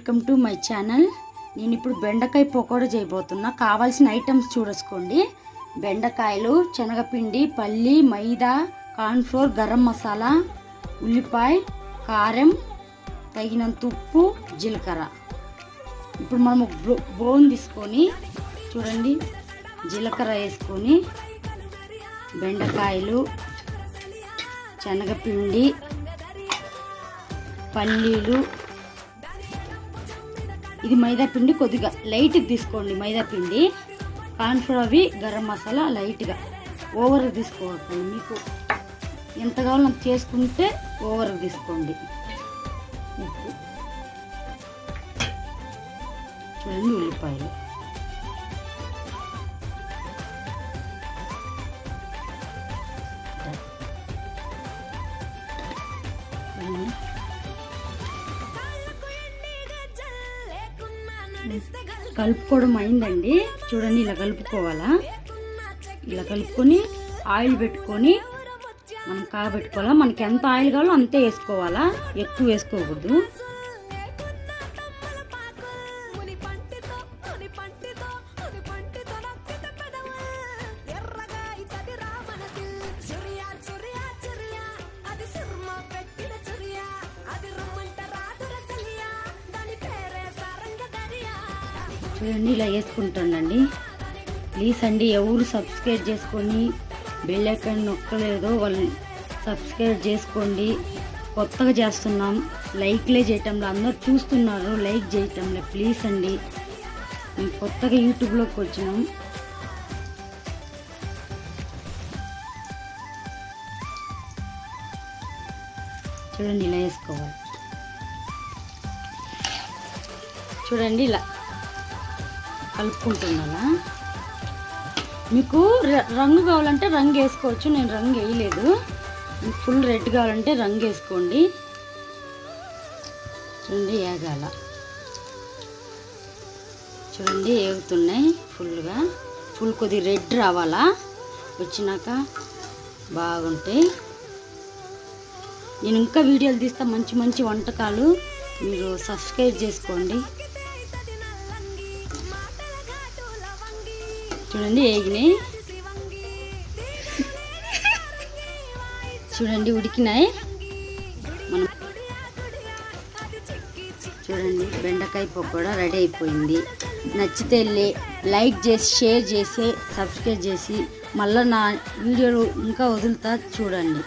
Welcome to my channel. నేను ఇప్పుడు బెండకాయ పకోడా చేయబోతున్నా. కావాల్సిన ఐటమ్స్ చూసుకోండి. బెండకాయలు, శనగపిండి, పల్లి, మైదా, కార్న్ఫ్లోర్, గరం మసాలా, ఉల్లిపాయ, కారం, తగినంత ఉప్పు, జీలకర్ర. ఇప్పుడు మనం బౌల్ తీసుకొని చూడండి, జీలకర్ర వేసుకొని బెండకాయలు, శనగపిండి, పల్లీలు, ఇది మైదా పిండి కొద్దిగా లైట్గా తీసుకోండి. మైదా పిండి, కార్న్ఫ్లోర్, అవి గరం మసాలా లైట్గా, ఓవర్గా తీసుకోవద్దు. మీకు ఎంత కావాలో అంత చేసుకుంటే ఓవర్గా తీసుకోండి. ఉప్పు చూడండి, ఉల్లిపాయలు, కలుపుకోవడం అయిందండి. చూడండి, ఇలా కలుపుకోవాలా. ఇలా కలుపుకొని ఆయిల్ పెట్టుకొని మనం కాబెట్టుకోవాలా. మనకి ఎంత ఆయిల్ కావాలో అంతే వేసుకోవాలా, ఎక్కువ వేసుకోకూడదు. చూడండి, ఇలా వేసుకుంటానండి. ప్లీజ్ అండి, ఎవరు సబ్స్క్రైబ్ చేసుకొని బెల్ ఐకాన్ నొక్కలేదో వాళ్ళు సబ్స్క్రైబ్ చేసుకోండి. కొత్తగా చేస్తున్నాం, లైక్లే చేయటంలో, అందరు చూస్తున్నారు, లైక్ చేయటంలో. ప్లీజ్ అండి, మేము కొత్తగా యూట్యూబ్లోకి వచ్చినాం. చూడండి, ఇలా వేసుకోవాలి. చూడండి, ఇలా కలుపుకుంటున్నానా. మీకు రంగు కావాలంటే రంగు వేసుకోవచ్చు, నేను రంగు వేయలేదు. మీకు ఫుల్ రెడ్ కావాలంటే రంగు వేసుకోండి. చూడండి, వేగాల. చూడండి, వేగుతున్నాయి ఫుల్గా. కొద్ది రెడ్ రావాలా, వచ్చినాక బాగుంటాయి. నేను ఇంకా వీడియోలు తీస్తా, మంచి మంచి వంటకాలు. మీరు సబ్స్క్రైబ్ చేసుకోండి. చూడండి, వేగినాయి. చూడండి, ఉడికినాయి. మనం చూడండి, బెండకాయ పకోడా రెడీ అయిపోయింది. నచ్చితే లైక్ చేసి, షేర్ చేసి, సబ్స్క్రైబ్ చేసి, మళ్ళీ నా వీడియోలు ఇంకా వదులుతా చూడండి.